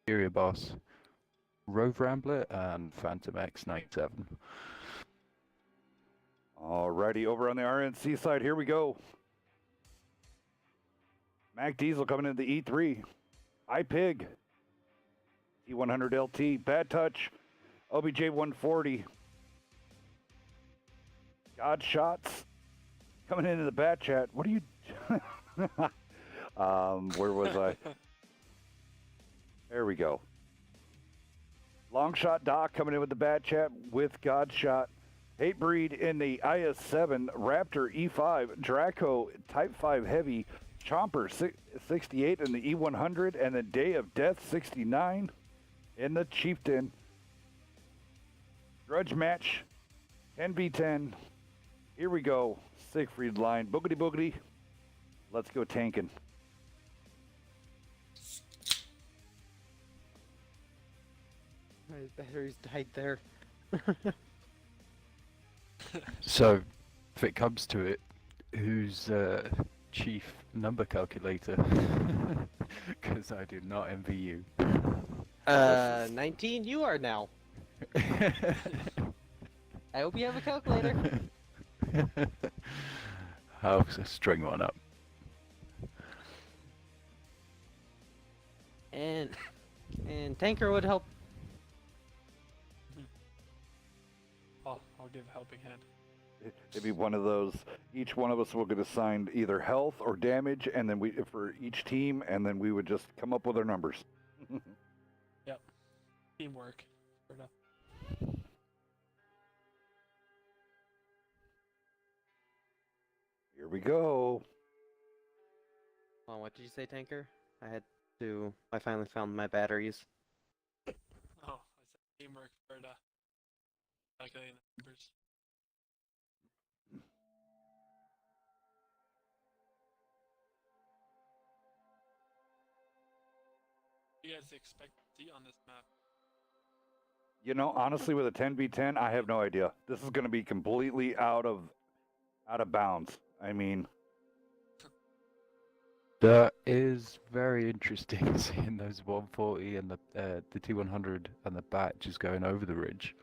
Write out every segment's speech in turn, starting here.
Interior Boss, Rove Rambler, and Phantom X97. Alrighty, over on the RNC side, here we go. Mac Diesel coming into the E3. iPig. T100 LT. Bad Touch. OBJ 140. God Shots. Coming into the Bat Chat. What are you... where was I? There we go. Long Shot Doc coming in with the Bat Chat with God Shot. Hatebreed in the IS-7, Raptor E5, Draco Type 5 Heavy, Chomper 68 in the E100, and the Day of Death 69 in the Chieftain. Grudge Match, 10v10. Here we go. Siegfried line. Boogity boogity. Let's go tanking. My batteries died there. So, if it comes to it, who's chief number calculator? Because I do not envy you. 19 you are now. I hope you have a calculator. I'll string one up. And Tanker would help. I'll give a helping hand. It'd be one of those. Each one of us will get assigned either health or damage, and then for each team, and then we would just come up with our numbers. Yep. Teamwork. Fair enough. Here we go. Oh, what did you say, Tanker? I finally found my batteries. Oh, I said teamwork for the calculating the numbers. What do you guys expect to see on this map? You know, honestly, with a 10v10, I have no idea. This is going to be completely out of bounds. I mean, that is very interesting, seeing those 140 and the T100 and the Bat just going over the ridge.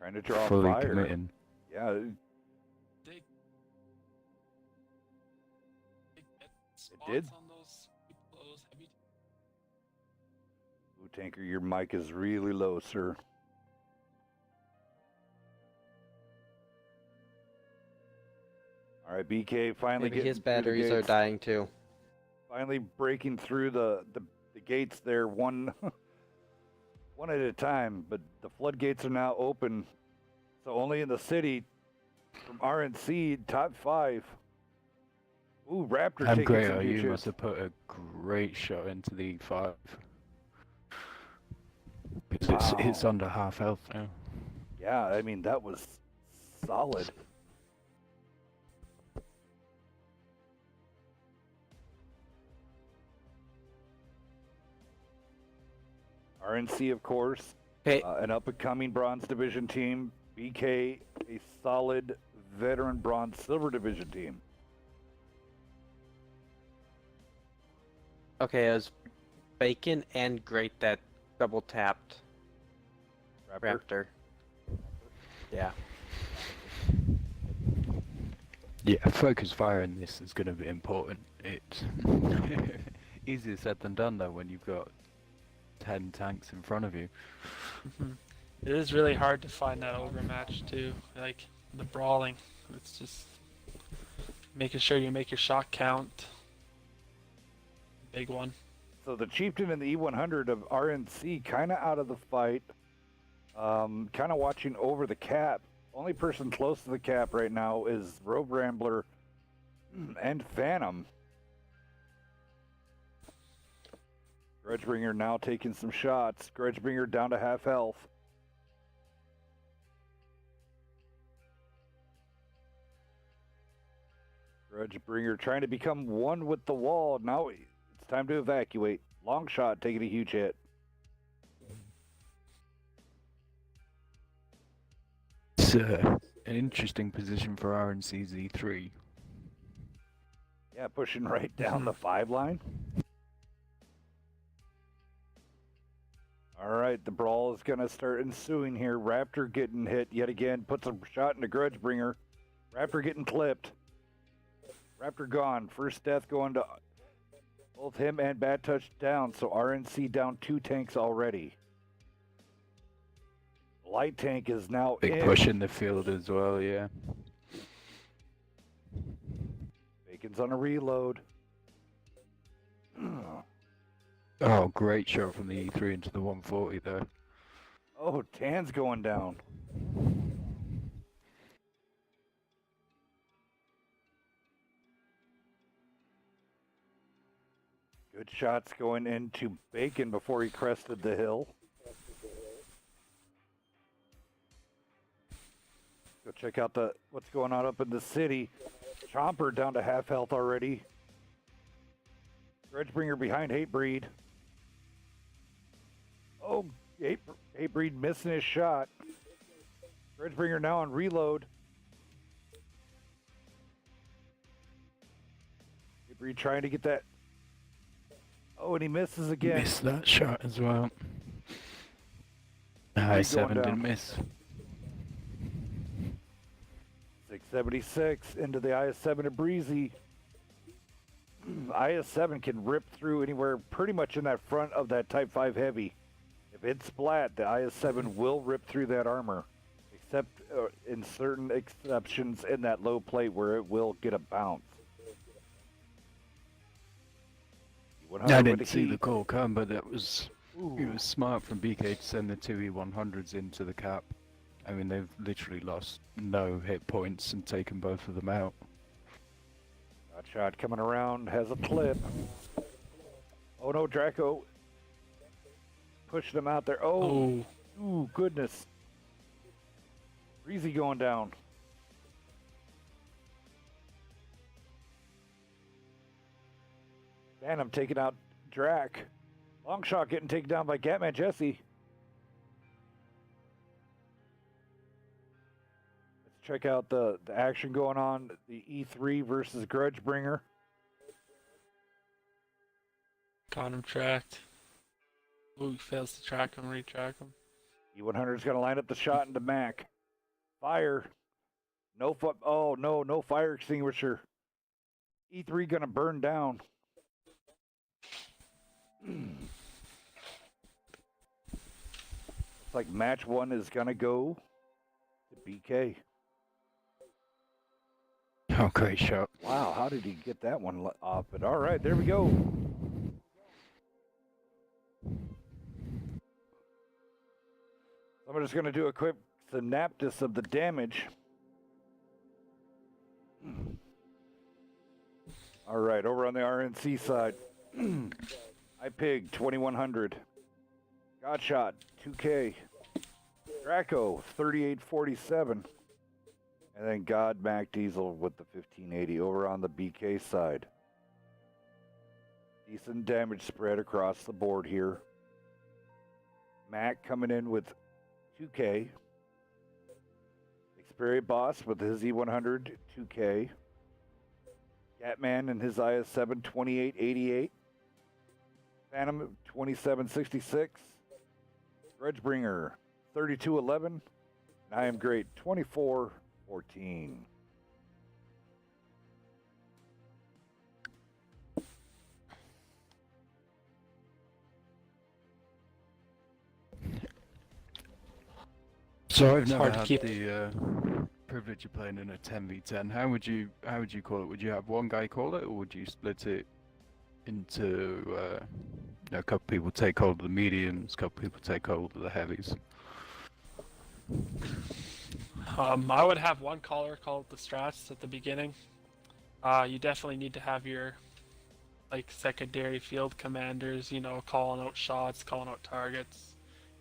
trying to draw Fully fire. committing. Yeah, They get spots did. on those heavy. Ooh, Tanker, your mic is really low, sir. All right, BK finally Maybe getting his through the batteries are gates. dying too. Finally breaking through the gates there, one at a time. But the floodgates are now open. So only in the city from RNC top 5. Ooh, Raptor I'm taking great. some huge You hits. must have put a great shot into the E5. Because it's Wow. under half health now. Yeah, I mean that was solid. RNC, of course, Hey, an up-and-coming Bronze Division team. BK, a solid veteran Bronze Silver Division team. okay, it was Bacon and Great that double tapped Raptor. Yeah. Yeah, focus fire in this is going to be important. It's easier said than done though when you've got 10 tanks in front of you. It is really hard to find that overmatch too. Like the brawling, it's just making sure you make your shot count. Big one. So the Chieftain and the E100 of RNC kind of out of the fight. Kind of watching over the cap. Only person close to the cap right now is Rogue Rambler and Phantom. Grudgebringer now taking some shots. Grudgebringer down to half health. Grudgebringer trying to become one with the wall. Now it's time to evacuate. Long shot taking a huge hit. It's an interesting position for RNC Z3. Yeah, pushing right down the 5 line. All right, the brawl is going to start ensuing here. Raptor getting hit yet again. Puts a shot into Grudgebringer. Raptor getting clipped. Raptor gone. First death going to both him and Bad Touch down. So RNC down 2 tanks already. Light tank is now Big in. push in the field as well, yeah. Bacon's on a reload. Oh, great shot from the E3 into the 140 there. Oh, Tan's going down. Good shots going into Bacon before he crested the hill. Go check out what's going on up in the city. Chomper down to half health already. Grudgebringer behind Hatebreed. Oh, Hatebreed missing his shot. Grudgebringer now on reload. Hatebreed trying to get that. Oh, and he misses again. Missed that shot as well. I-7 didn't miss. 676 into the IS-7 of Breezy. IS-7 can rip through anywhere pretty much in that front of that Type 5 Heavy. If it's splat, the IS-7 will rip through that armor, except in certain exceptions in that low plate where it will get a bounce. I didn't see the call come, but it was smart from BK to send the 2 E100s into the cap. I mean, they've literally lost no hit points and taken both of them out. That shot coming around, has a clip. Oh no, Draco pushed him out there. Oh, ooh, goodness. Breezy going down. Phantom taking out Drac. Long shot getting taken down by Gatman Jesse. Let's check out the action going on. The E3 versus Grudgebringer. Got him tracked. Ooh, he fails to track him, retrack him. E100 is going to line up the shot into Mac. Fire. No no fire extinguisher. E3 going to burn down. Looks like match 1 is going to go to BK. Oh, great shot. Wow, how did he get that one off? But all right, there we go. I'm just going to do a quick synopsis of the damage. All right, over on the RNC side. iPig 2100. Godshot 2K. Draco 3847. And then God Mac Diesel with the 1580 over on the BK side. Decent damage spread across the board here. Mac coming in with 2K. Xperia Boss with his E100 2K. Catman and his IS-7 2888. Phantom 2766. Grudgebringer 3211. And I am great 2414. So I've It's never hard to had keep- the privilege of playing in a 10v10. How would you call it? Would you have one guy call it, or would you split it into a couple people take hold of the mediums, a couple people take hold of the heavies? I would have one caller call the strats at the beginning. You definitely need to have your secondary field commanders, calling out shots, calling out targets,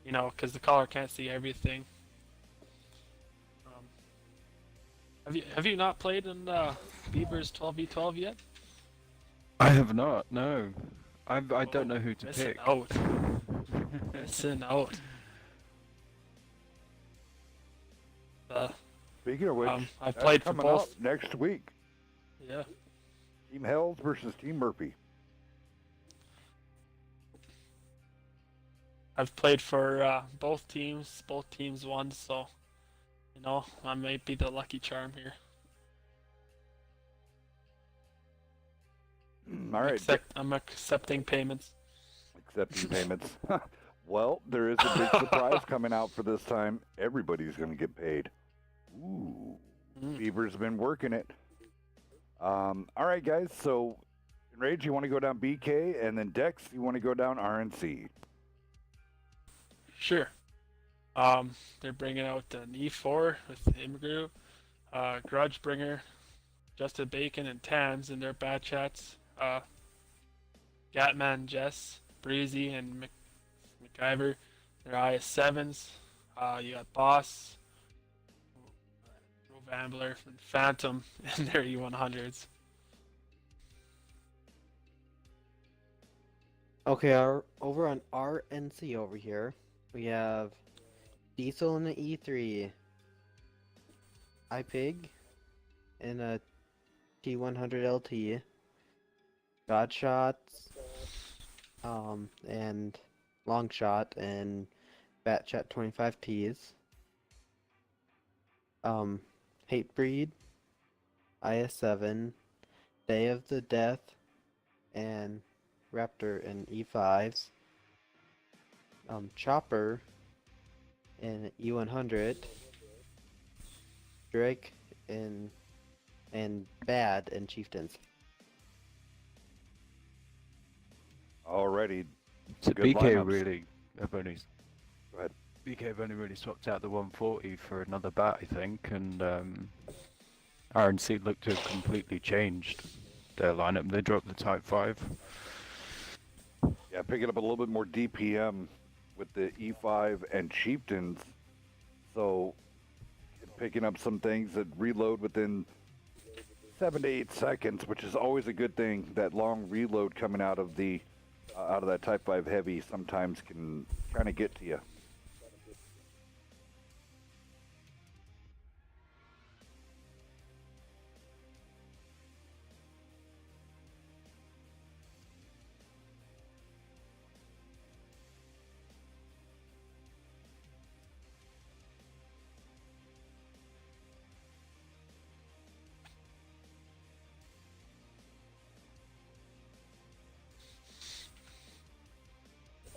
because the caller can't see everything. Have you not played in Beaver's 12v12 yet? I have not. No, I don't know who to Missing pick. out. Missing out. Speaking of which, I've that's played for coming both. up next week. Yeah. Team Hells versus Team Murphy. I've played for both teams. Both teams won, so I might be the lucky charm here. All right. I'm accepting payments. Accepting payments. Well, there is a big surprise coming out for this time. Everybody's going to get paid. Ooh. Beaver's been working it. All right, guys. So, Rage, you want to go down BK, and then Dex, you want to go down RNC. Sure. They're bringing out an E4 with Imgru, Grudgebringer, Justin Bacon, and Tams in their bad chats. Gatman, Jess, Breezy, and McIver, their IS7s. You got Boss, Vambler, and Phantom in their E100s. Okay, over on RNC over here, we have Diesel in the E3, iPig in a T100 LT, Godshots, and Longshot and Batchat 25Ts, Hatebreed, IS7, Day of the Death, and Raptor in E5s, Chopper in E100, Drake and Bad in Chieftains. Already. So Good BK lineups. really have only. Go ahead. BK have only really swapped out the 140 for another bat, I think, and RNC looked to have completely changed their lineup. They dropped the Type 5. Yeah, picking up a little bit more DPM with the E5 and Chieftains. So, picking up some things that reload within 7 to 8 seconds, which is always a good thing. That long reload coming out of that Type 5 heavy sometimes can kind of get to you.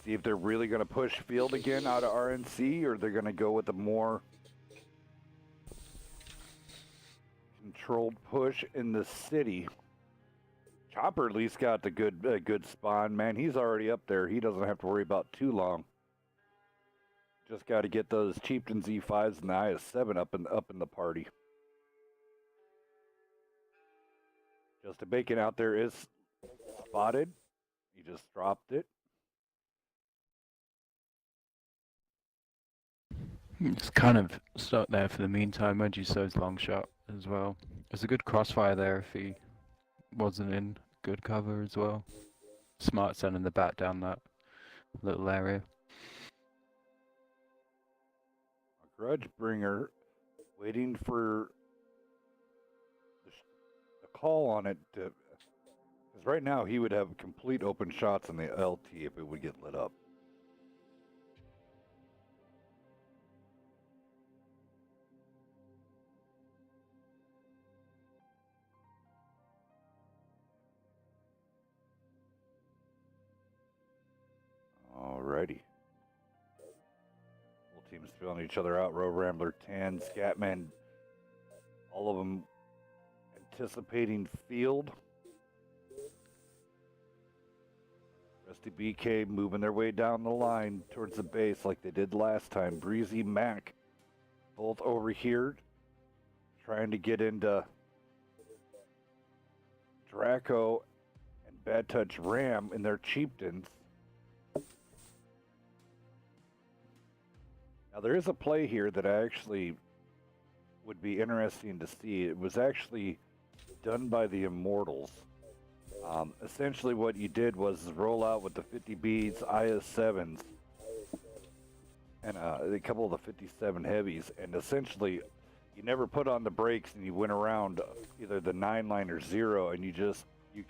See if they're really going to push field again out of RNC, or they're going to go with a more controlled push in the city. Chopper at least got the good spawn, man. He's already up there. He doesn't have to worry about too long. Just got to get those Chieftains E5s and the IS7 up in the party. Just a Bacon out there is spotted. He just dropped it. It's kind of stuck there for the meantime. Reggie So's long shot as well. There's a good crossfire there if he wasn't in good cover as well. Smart sending the bat down that little area. A Grudgebringer waiting for the call on it to, because right now he would have complete open shots on the LT if it would get lit up. Alrighty. Both teams filling each other out. Road Rambler, Tan, Scatman, all of them anticipating field. Rusty BK moving their way down the line towards the base like they did last time. Breezy, Mac, both over here trying to get into Draco and Bad Touch Ram in their Chieftains. Now, there is a play here that I actually would be interesting to see. It was actually done by the Immortals. Essentially, what you did was roll out with the 50Bs, IS7s, and a couple of the 57 heavies, and essentially, you never put on the brakes, and you went around either the 9-line or 0, and you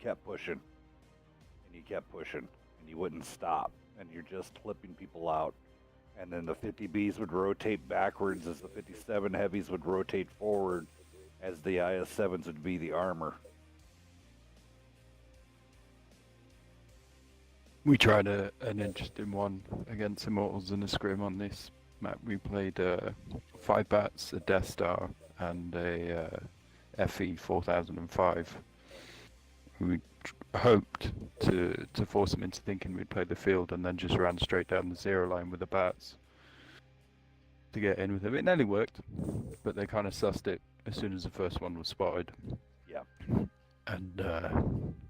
kept pushing, and you kept pushing, and you wouldn't stop. and you're just clipping people out. And then the 50Bs would rotate backwards as the 57 heavies would rotate forward, as the IS-7s would be the armor. We tried an interesting one against Immortals in a scrim on this map. We played 5 bats, a Death Star, and a FE 4005. We hoped to force them into thinking we'd play the field, and then just ran straight down the 0 line with the bats to get in with them. It nearly worked, but they kind of sussed it as soon as the first one was spotted. Yeah. And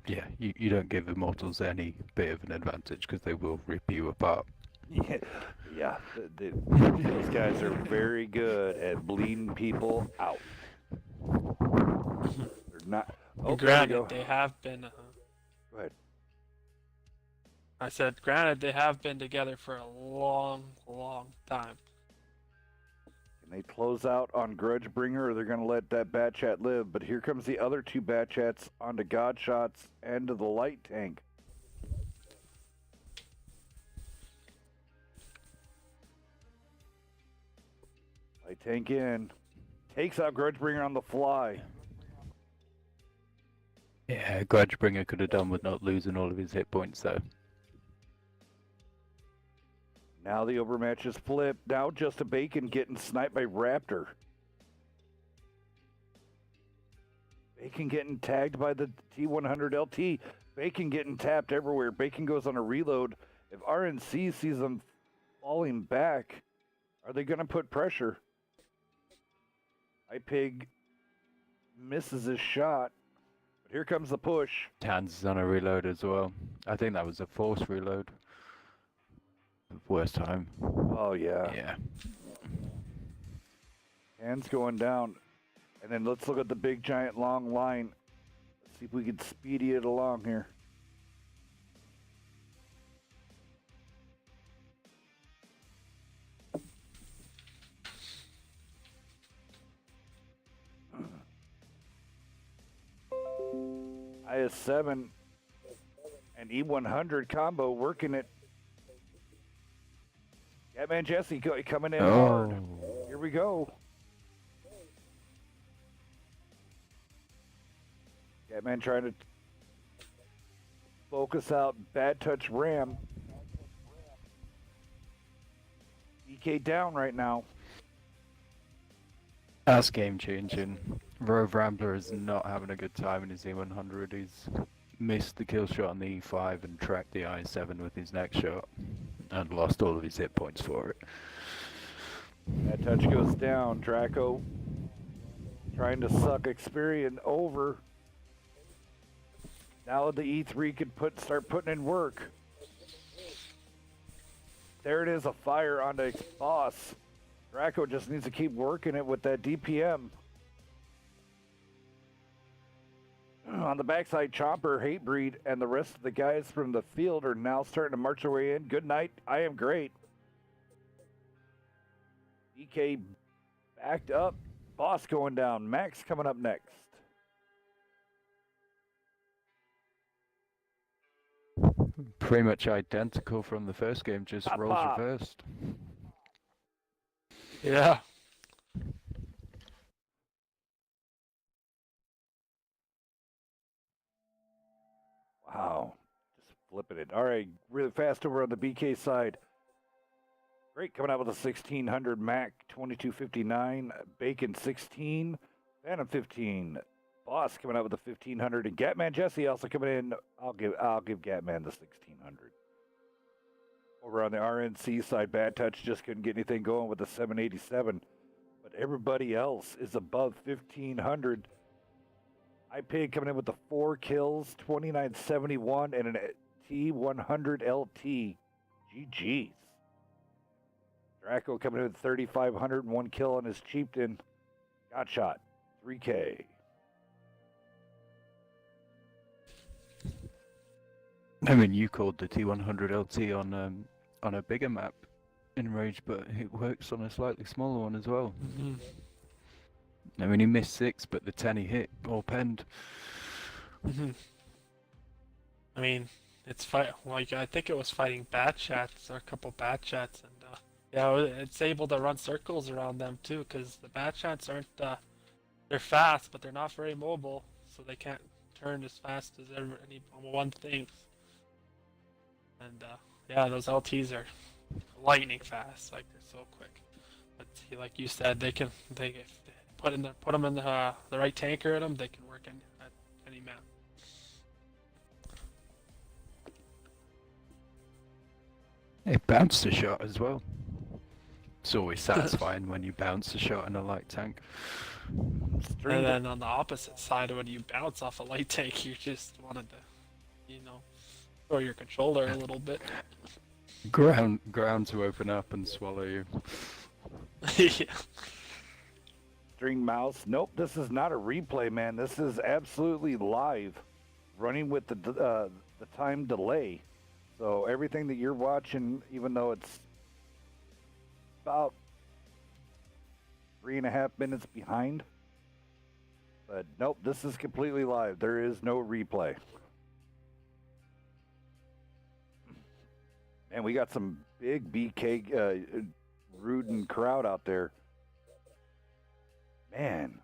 yeah, you don't give Immortals any bit of an advantage because they will rip you apart. Yeah. Those guys are very good at bleeding people out. They're not. Oh, Granted, they have been. Go ahead. I said, granted, they have been together for a long, long time. Can they close out on Grudgebringer, or they're going to let that Bat Chat live? But here comes the other 2 Bat Chats onto Godshots and to the light tank. Light tank in. Takes out Grudgebringer on the fly. Yeah, Grudgebringer could have done with not losing all of his hit points though. Now the overmatch is flipped. Now just a Bacon getting sniped by Raptor. Bacon getting tagged by the T100 LT. Bacon getting tapped everywhere. Bacon goes on a reload. If RNC sees them falling back, are they going to put pressure? iPig misses his shot. But here comes the push. Tans is on a reload as well. I think that was a forced reload. Worst time. Oh, yeah. Yeah. Hands going down. And then let's look at the big, giant, long line. Let's see if we can speedy it along here. IS-7 and E100 combo working it. Catman Jesse coming in hard. Here we go. Catman trying to focus out Bad Touch Ram. DK down right now. That's game changing. Rove Rambler is not having a good time in his E100. He's missed the kill shot on the E5 and tracked the I7 with his next shot and lost all of his hit points for it. That touch goes down. Draco trying to suck Experian over. Now the E3 could start putting in work. There it is, a fire onto Boss. Draco just needs to keep working it with that DPM. On the backside, Chomper, Hatebreed, and the rest of the guys from the field are now starting to march their way in. Good night, I am great. DK backed up. Boss going down. Max coming up next. Pretty much identical from the first game, just Pop, roles pop. reversed. Yeah. Wow. Just flipping it. All right, really fast over on the BK side. Great, coming out with a 1600 Mac 2259, Bacon 16, Phantom 15. Boss coming out with a 1500, and Gatman Jesse also coming in. I'll give Gatman the 1600. Over on the RNC side, Bad Touch just couldn't get anything going with the 787, but everybody else is above 1500. iPig coming in with the 4 kills, 2971, and an T100 LT. GG's. Draco coming in with 3,500 and 1 kill on his Chieftain. Got shot. 3K. I mean, you called the T100 LT on a bigger map in Rage, but it works on a slightly smaller one as well. Mm-hmm. I mean, he missed 6, but the 10 he hit all penned. Mm-hmm. I mean, it's like I think it was fighting bat chats or a couple bat chats, and it's able to run circles around them too, because the bat chats aren't they're fast, but they're not very mobile, so they can't turn as fast as any one thing. And yeah, those LTs are lightning fast, like they're so quick. But like you said, if they put them in the right tanker in them, they can work at any map. It bounced a shot as well. It's always satisfying when you bounce a shot in a light tank. And then on the opposite side, when you bounce off a light tank, you just wanted to, throw your controller a little bit. Ground to open up and swallow you. Yeah. String mouse. Nope, this is not a replay, man. This is absolutely live, running with the time delay. So everything that you're watching, even though it's about 3.5 minutes behind, but nope, this is completely live. There is no replay. And we got some big BK Rudin crowd out there. Man,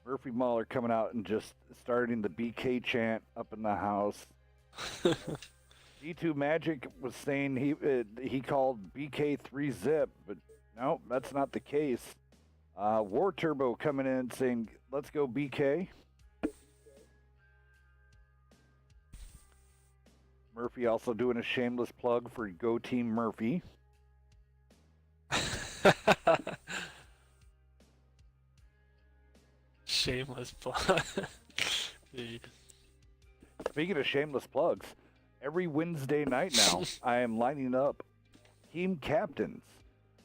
Murphy Mahler coming out and just starting the BK chant up in the house. D2 Magic was saying he called BK 3-zip, but no, that's not the case. War Turbo coming in saying, let's go BK. Murphy also doing a shameless plug for Go Team Murphy. Shameless plug. Speaking of shameless plugs, every Wednesday night now, I am lining up team captains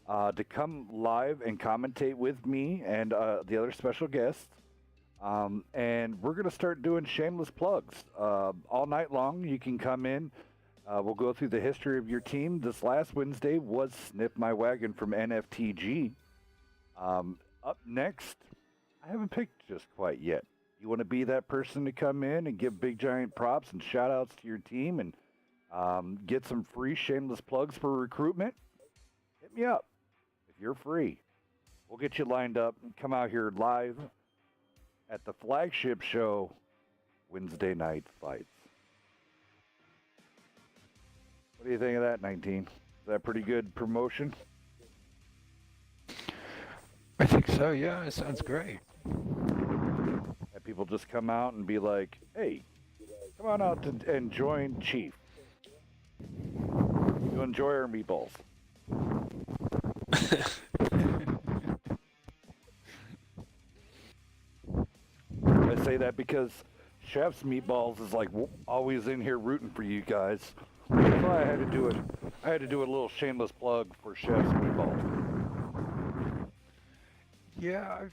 to come live and commentate with me and the other special guests. And we're going to start doing shameless plugs all night long. You can come in. We'll go through the history of your team. This last Wednesday was Sniff My Wagon from NFTG. Up next, I haven't picked just quite yet. You want to be that person to come in and give big giant props and shout outs to your team and get some free shameless plugs for recruitment? Hit me up. If you're free, we'll get you lined up and come out here live at the flagship show, Wednesday Night Fights. What do you think of that, 19? Is that pretty good promotion? I think so, yeah, it sounds great. Have people just come out and be like, hey, come on out and join Chief. You enjoy our meatballs. I say that because Chef's Meatballs is like always in here rooting for you guys. So I had to do it. I had to do a little shameless plug for Chef's Meatballs. Yeah,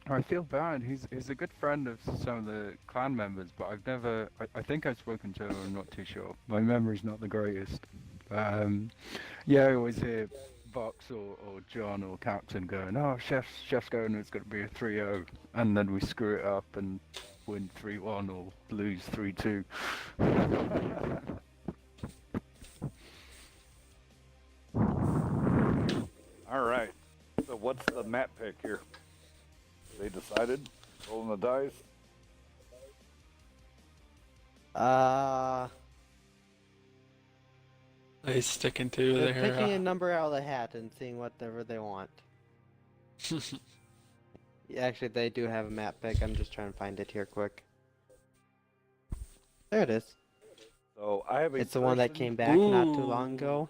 I feel bad. He's a good friend of some of the clan members, but I've never. I think I've spoken to him. I'm not too sure. My memory's not the greatest. Yeah, I always hear Vox or John or Captain going, "Oh, Chef's going. It's going to be a 3-0," and then we screw it up and win 3-1 or lose 3-2. All right. So what's the map pick here? They decided? Rolling the dice? They sticking to They're their. picking a number out of the hat and seeing whatever they want. Yeah, actually, they do have a map pick. I'm just trying to find it here quick. There it is. So I have a It's the one that person- came back not too long Ooh. ago.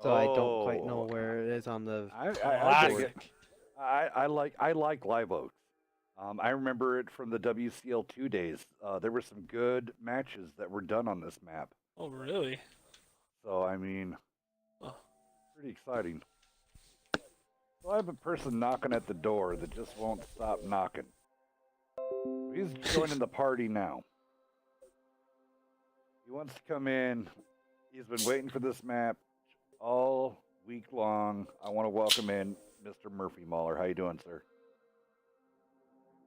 So I don't quite Oh. know where it is on the. I dig it. Classic. I like Live Oaks. I remember it from the WCL2 days. There were some good matches that were done on this map. Oh, really? So, I mean, Oh. pretty exciting. So I have a person knocking at the door that just won't stop knocking. He's joining the party now. He wants to come in. He's been waiting for this map all week long. I want to welcome in Mr. Murphy Mahler. How you doing, sir?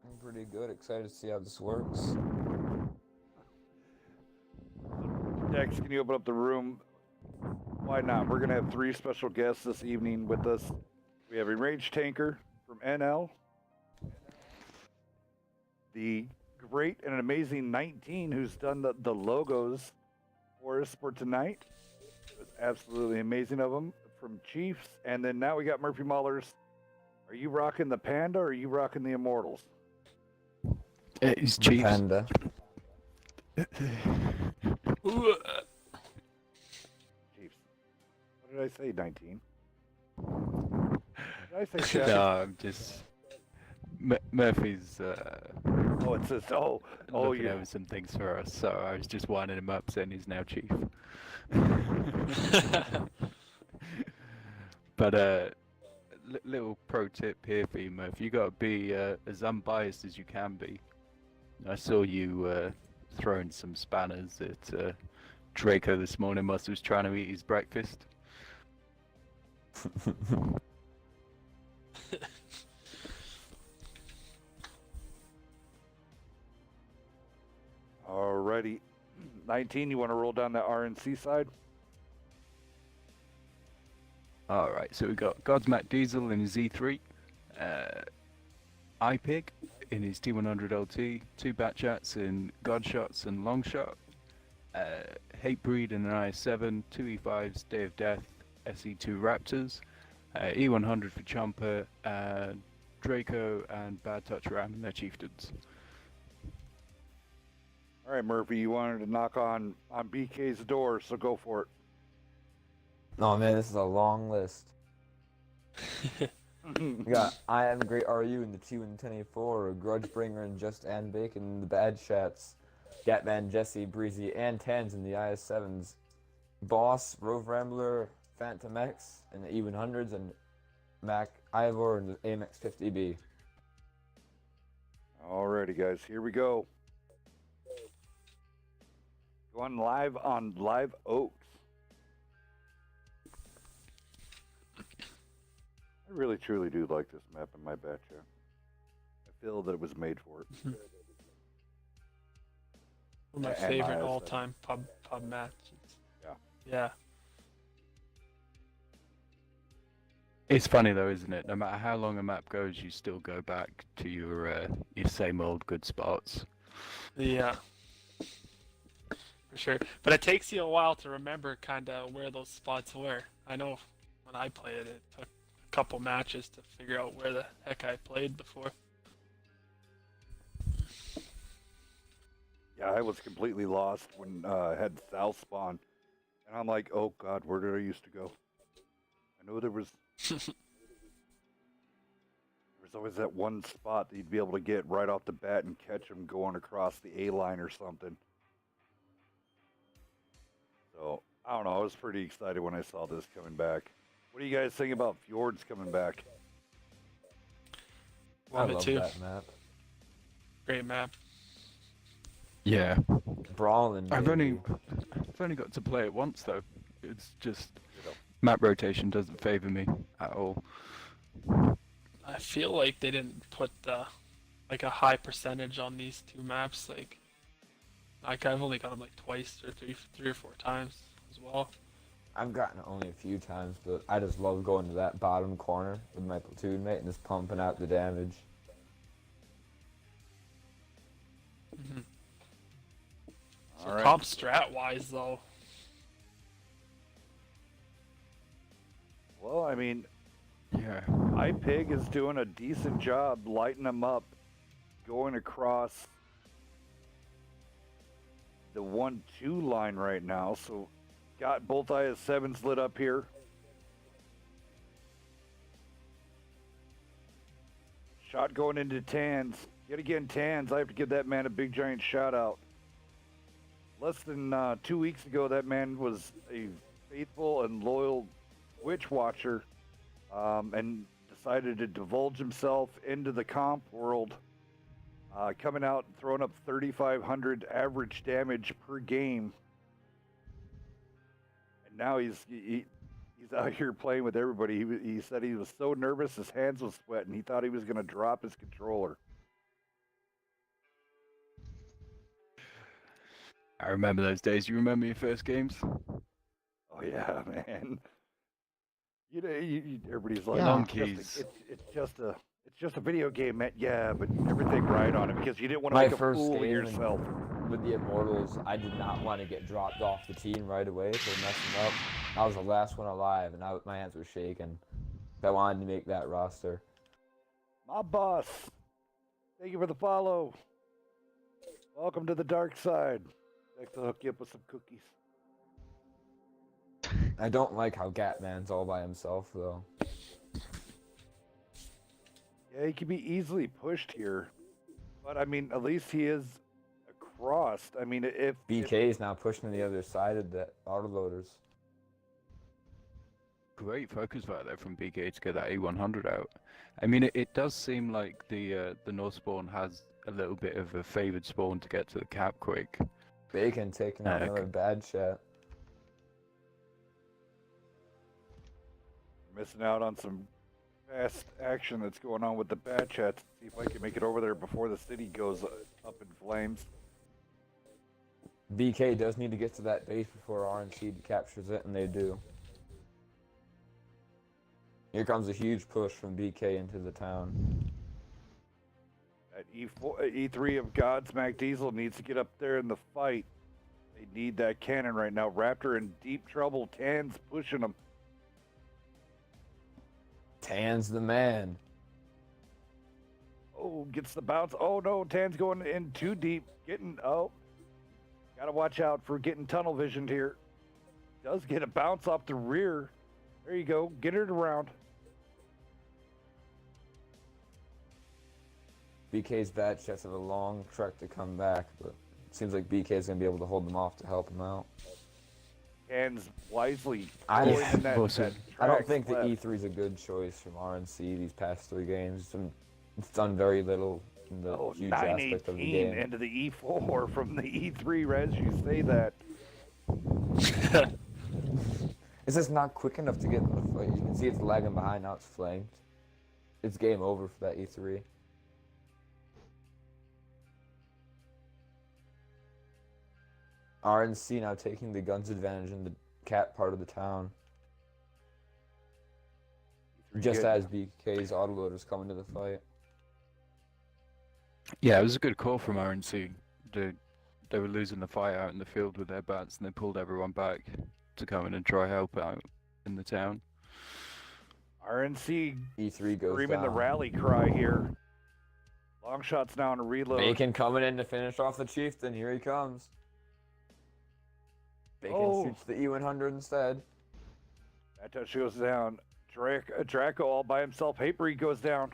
I'm pretty good. Excited to see how this works. Dex, can you open up the room? Why not? We're going to have 3 special guests this evening with us. We have a range tanker from NL, the great and amazing 19 who's done the logos for us for tonight. It was absolutely amazing of him from Chiefs. And then now we got Murphy Maulers. Are you rocking the Panda or are you rocking the Immortals? It's Chiefs. Panda. Ooh, Chiefs. What did I say, 19? Did I say Chef? No, I'm just. Murphy's Oh, it says, oh, looking yeah. over some things for us, so I was just winding him up, saying he's now chief. But little pro tip here for you, Murphy. You got to be as unbiased as you can be. I saw you throwing some spanners at Draco this morning. Must was trying to eat his breakfast. Alrighty. 19, you want to roll down that RNC side? Alright, so we got Godsmack Diesel in his E3, iPig in his T100 LT, 2 Batchats in Godshots and Longshot, Hatebreed in an IS-7, 2 E5s, Day of Death, SE2 Raptors, E100 for Chomper, Draco and Bad Touch Ram and their chieftains. All right, Murphy, you wanted to knock on BK's door, so go for it. Oh man, this is a long list. We got I Am Great RU in the T124, Grudgebringer and Just and Bacon in the Bad Shots, Gatman, Jesse, Breezy, and Tans in the IS-7s, Boss, Rove Rambler, Phantom X in the E100s, and Mac Ivor in the AMX 50B. Alrighty, guys, here we go. Going live on Live Oaks. I really, truly do like this map in my batch. I feel that it was made for it. one of my And favorite IS7. all-time pub matches. Yeah. Yeah. It's funny though, isn't it? No matter how long a map goes, you still go back to your same old good spots. Yeah. For sure. But it takes you a while to remember kind of where those spots were. I know when I played it, it took a couple matches to figure out where the heck I played before. Yeah, I was completely lost when I had South spawn. And I'm like, oh god, where did I used to go? I know there was always that one spot that you'd be able to get right off the bat and catch them going across the A line or something. So, I don't know, I was pretty excited when I saw this coming back. What do you guys think about Fjords coming back? Love I it love too. that map. Great map. Yeah. Brawling. I've baby. only got to play it once though. It's just You know. map rotation doesn't favor me at all. I feel like they didn't put like a high percentage on these two maps. Like I've only got them like twice or three or four times as well. I've gotten it only a few times, but I just love going to that bottom corner with my platoon mate and just pumping out the damage. Mm-hmm. So All right. comp strat wise though, Well, I mean, Yeah. iPig is doing a decent job lighting them up, going across the 1-2 line right now. So, got both IS-7s lit up here. Shot going into Tans. Yet again, Tans, I have to give that man a big giant shout out. Less than 2 weeks ago, that man was a faithful and loyal witch watcher and decided to divulge himself into the comp world, coming out and throwing up 3,500 average damage per game. And now he's out here playing with everybody. He said he was so nervous his hands was sweating. He thought he was going to drop his controller. I remember those days. You remember your first games? Oh yeah, man. You know, everybody's like, Long it's, keys. it's just a video game, man. Yeah, but everything right on it because you didn't want to My make a first fool of game yourself. with the Immortals, I did not want to get dropped off the team right away for messing up. I was the last one alive, and my hands were shaking. I wanted to make that roster. My boss. Thank you for the follow. Welcome to the dark side. Next, to hook you up with some cookies. I don't like how Gatman's all by himself, though. Yeah, he can be easily pushed here, but I mean, at least he is across. I mean, if BK is now pushing the other side of the autoloaders. Great focus fire there from BK to get that A100 out. I mean, it does seem like the North spawn has a little bit of a favored spawn to get to the cap quick. Bacon taking out another bad shot. missing out on some fast action that's going on with the bad chats. See if I can make it over there before the city goes up in flames. BK does need to get to that base before RNC captures it, and they do. Here comes a huge push from BK into the town. At E3 of Godsmack Diesel needs to get up there in the fight. They need that cannon right now. Raptor in deep trouble. Tan's pushing him. Tan's the man. Oh, gets the bounce. Oh no, Tan's going in too deep. Gotta watch out for getting tunnel visioned here. Does get a bounce off the rear. There you go. Get it around. BK's bad shots have a long trek to come back, but it seems like BK's going to be able to hold them off to help him out. Tan's wisely I going in that I don't track think the left. E3 is a good choice from RNC these past 3 games. It's done very little in the huge aspect of the 918 game. into the E4 from the E3, Rez. You say that. It's just not quick enough to get in the fight. You can see it's lagging behind, now it's flanked. It's game over for that E3. RNC now taking the guns advantage in the cat part of the town. Just as BK's autoloaders come into the fight. Yeah, it was a good call from RNC. They were losing the fight out in the field with their bats, and they pulled everyone back to come in and try help out in the town. RNC E3 goes screaming down. the rally cry here. Long shots now on a reload. Bacon coming in to finish off the chieftain. Here he comes. Bacon shoots the E100 instead. That touch goes down. Draco all by himself. Hatebreed goes down.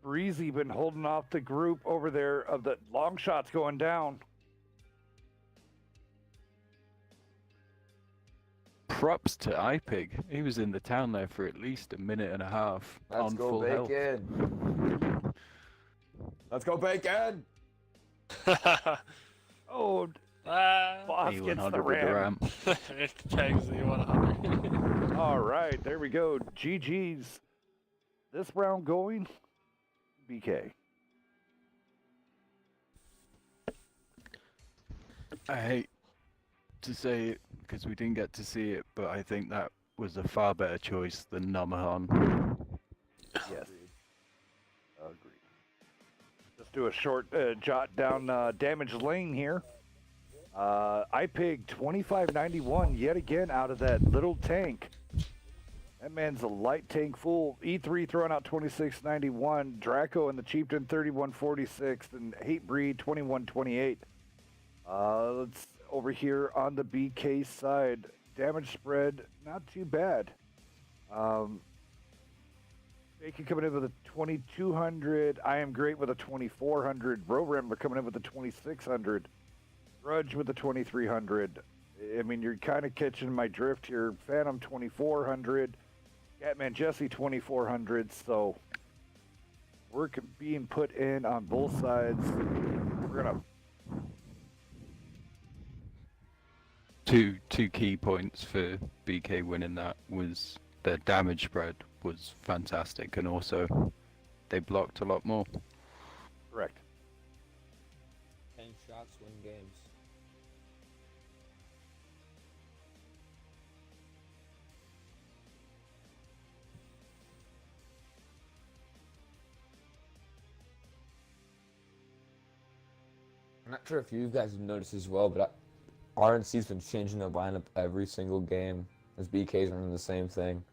Breezy been holding off the group over there of the long shots going down. Props to iPig. He was in the town there for at least a minute and a half. Let's on go full health. Bacon. Let's go Bacon. Oh, boss gets E100 the with the ram. It pegs the 100. All right, there we go. GG's. This round going, BK. I hate to say it because we didn't get to see it, but I think that was a far better choice than Namahan. Yes. Agreed. Let's do a short jot down damage lane here. iPig 2591 yet again out of that little tank. That man's a light tank fool. E3 throwing out 2691. Draco and the Chieftain 3146 and Hatebreed 2128. Let's over here on the BK side. Damage spread not too bad. Bacon coming in with a 2200. I am great with a 2400. Roram coming in with a 2600. Grudge with a 2300. I mean, you're kind of catching my drift here. Phantom 2400. Catman Jesse 2400. So work being put in on both sides. We're gonna. Two key points for BK winning that was their damage spread was fantastic, and also they blocked a lot more. Correct. shots win games. I'm not sure if you guys have noticed as well, but RNC's been changing their lineup every single game as BK's running the same thing.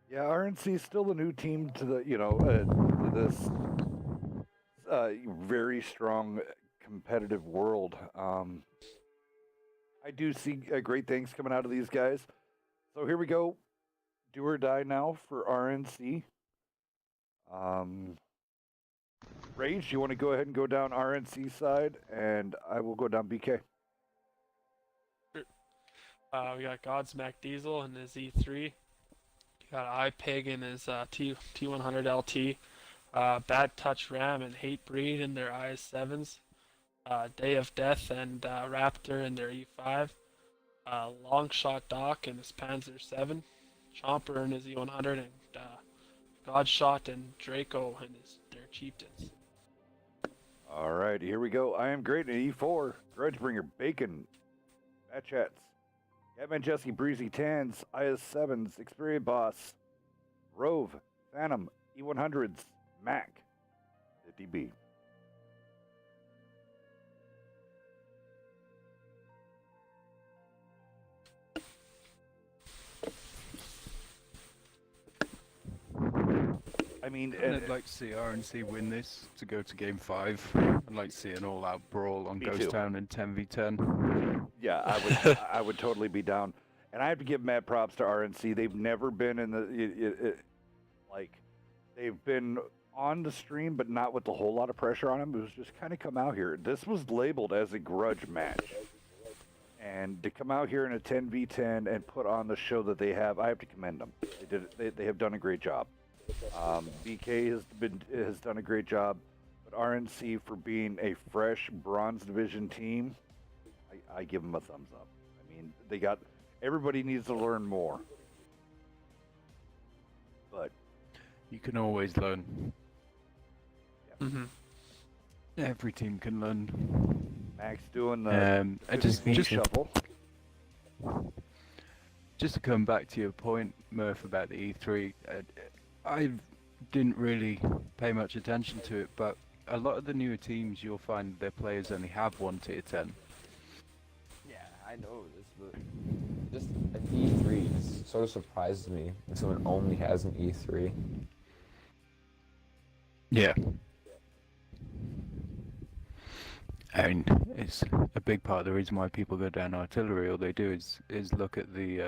Yeah, RNC is still the new team to the to this very strong competitive world. I do see great things coming out of these guys. So here we go, do or die now for RNC. Rage, you want to go ahead and go down RNC side, and I will go down BK. We got Godsmack Diesel in his E3. We got iPig in his T100 LT. Bad Touch Ram and Hatebreed in their IS7s. Day of Death and Raptor in their E5. Longshot Doc in his Panzer 7. Chomper in his E100 and Godshot and Draco in their Chieftains. All right, here we go. I am great in E4. Grudgebringer, Bacon, Bat Chats, Catman Jesse, Breezy Tans, IS7s, Xperia Boss, Rove, Phantom, E100s, Mac, 50B. I mean, I'd like to see RNC win this to go to Game 5. I'd like to see an all-out brawl on Me Ghost too. Town in 10v10. yeah, I would totally be down. And I have to give mad props to RNC. They've never been in the they've been on the stream, but not with a whole lot of pressure on them. It was just kind of come out here. This was labeled as a grudge match, and to come out here in a 10v10 and put on the show that they have, I have to commend them. They have done a great job. BK has done a great job, but RNC for being a fresh Bronze Division team, I give them a thumbs up. I mean, everybody needs to learn more, but You can always learn. Mm-hmm. Every team can learn. Max doing the I just shuffle. Just to come back to your point, Murph, about the E3, I didn't really pay much attention to it, but a lot of the newer teams, you'll find their players only have one tier 10. Yeah, I know this, but just an E3 just sort of surprises me when someone only has an E3. Yeah. I mean, it's a big part of the reason why people go down artillery. All they do is look at the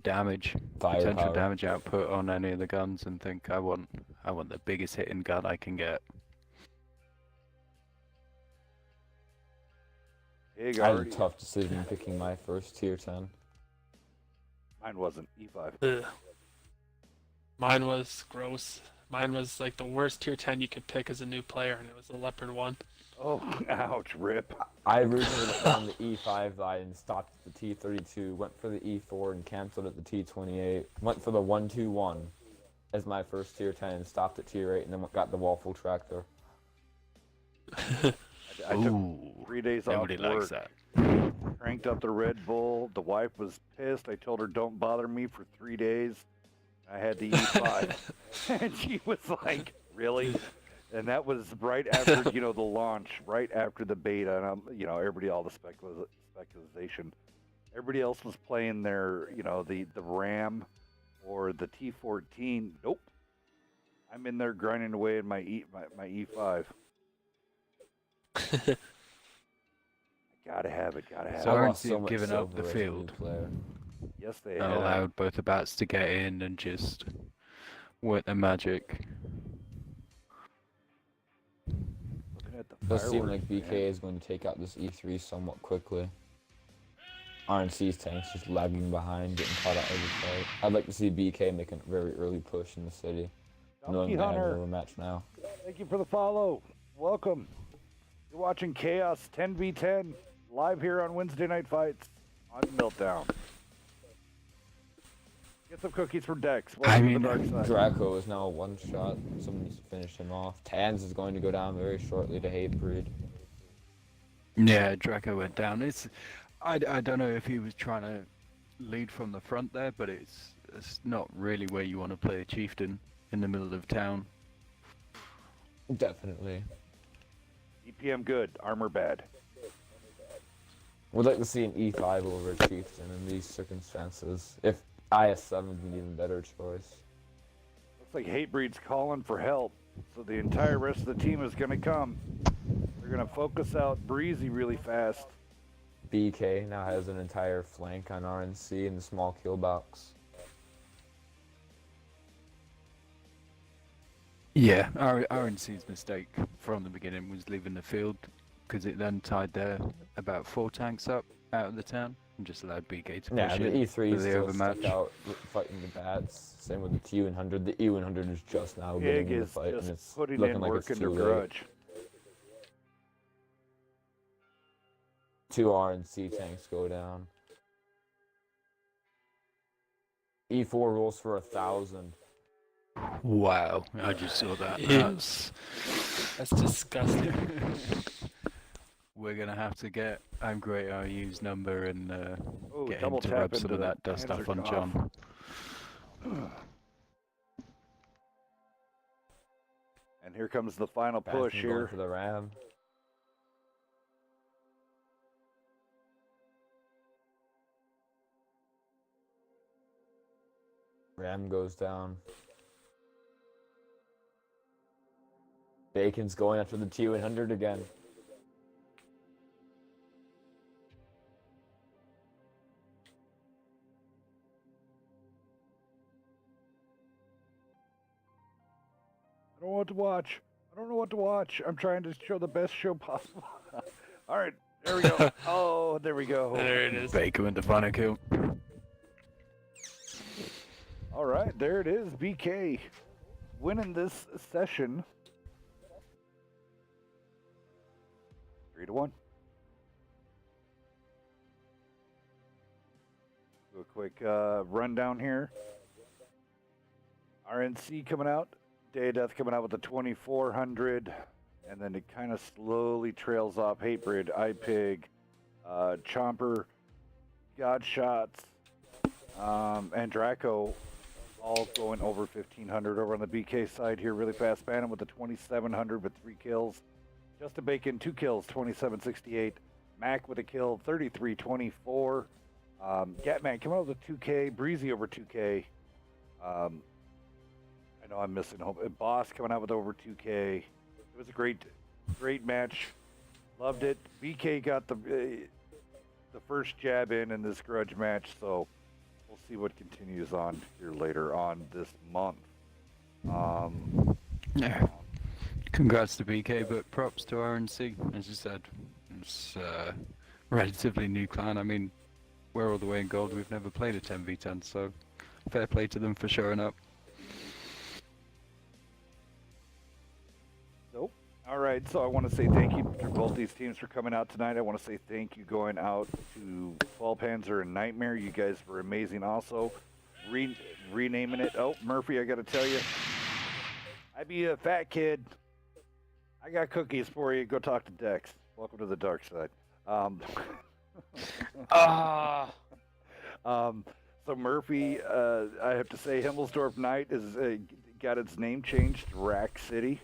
damage, potential Firepower. damage output on any of the guns, and think, I want the biggest hitting gun I can get. Big I had a already. tough decision picking my first tier 10. Mine wasn't E5. Ugh. Mine was gross. Mine was like the worst tier 10 you could pick as a new player, and it was the Leopard 1. Oh, ouch, rip. I originally went on the E5 line and stopped at the T32, went for the E4 and canceled at the T28, went for the 121 as my first tier 10 and stopped at tier 8 and then got the Waffle Tractor. I took 3 days off Nobody work, likes that. cranked up the Red Bull. The wife was pissed. I told her, don't bother me for 3 days. I had the E5. And she was like, really? And that was right after, the launch, right after the beta. And, everybody, all the speculation. Everybody else was playing their, the RAM or the T14. Nope. I'm in there grinding away in my E5. Gotta have it. So I RNC lost so have much given up silver the as a new field. player. Yes, they And have. allowed both the bats to get in and just work their magic. Looking at the It does seem fireworks, like BK man. is going to take out this E3 somewhat quickly. RNC's tank's just lagging behind, getting caught out every fight. I'd like to see BK make a very early push in the city, knowing Donkey they have Hunter, no match now. thank you for the follow. Welcome. You're watching Chaos 10v10 live here on Wednesday Night Fights on Meltdown. Get some cookies from Dex. I Welcome to mean, the dark side. Draco is now a one shot. Someone needs to finish him off. Tans is going to go down very shortly to Hatebreed. Yeah, Draco went down. I don't know if he was trying to lead from the front there, but it's not really where you want to play a chieftain in the middle of town. Definitely. EPM good, armor bad. Would like to see an E5 over a chieftain in these circumstances. If IS7 is an even better choice. Looks like Hatebreed's calling for help, so the entire rest of the team is going to come. They're going to focus out Breezy really fast. BK now has an entire flank on RNC in the small kill box. Yeah, RNC's mistake from the beginning was leaving the field because it then tied their about 4 tanks up out of the town and just allowed BK to push Yeah, the in E3 for is the still overmatch. stuck out fighting the bats. Same with the T100. The E100 is just now getting Big in the is fight, and just it's putting looking in like work it's into too late. grudge. 2 RNC tanks go down. E4 rolls for 1,000. Wow, I just saw that. Ew. That's disgusting. We're gonna have to get I'm Great RU's number and Oh, get him double to tap rub some into of the that dust off on Panzer John. And here comes the final push Bastion going here. for the Ram. Ram goes down. Bacon's going after the T100 again. I don't know what to watch. I don't know what to watch. I'm trying to show the best show possible. All right, there we go. Oh, there we go. There it is. Baker with the final kill. All right, there it is. BK winning this session. 3-1. Do a quick rundown here. RNC coming out. Day of Death coming out with the 2400. And then it kind of slowly trails off Hatebreed, iPig, Chomper, Godshots, and Draco all going over 1500 over on the BK side here. Really fast Phantom with the 2700 with 3 kills. Justin Bacon, 2 kills, 2768. Mac with a kill, 3324. Gatman coming out with a 2K. Breezy over 2K. I know I'm missing home. Boss coming out with over 2K. It was a great match. Loved it. BK got the first jab in this grudge match, so we'll see what continues on here later on this month. Yeah. Congrats to BK, but props to RNC. As you said, it's a relatively new clan. I mean, we're all the way in gold. We've never played a 10v10, so fair play to them for showing up. Nope. All right, so I want to say thank you to both these teams for coming out tonight. I want to say thank you going out to Fall Panzer and Nightmare. You guys were amazing also. Renaming it. Oh, Murphy, I got to tell you, I be a fat kid. I got cookies for you. Go talk to Dex. Welcome to the dark side. Ah. So Murphy, I have to say, Himmelsdorf Knight is got its name changed to Rack City.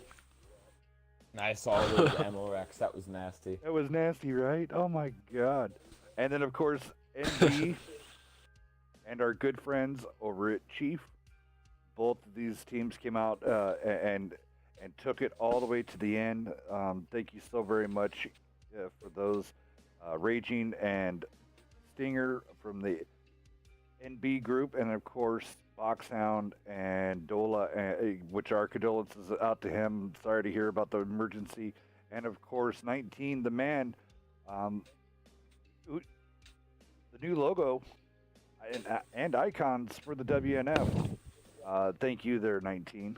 I saw those ammo racks. That was nasty. That was nasty, right? Oh my God! And then of course NB and our good friends over at Chief. Both of these teams came out and took it all the way to the end. Thank you so very much for those. Raging and Stinger from the NB group, and of course Boxhound and Dola, which our condolences out to him. Sorry to hear about the emergency. And of course 19, the man, the new logo and icons for the WNF. Thank you there, 19.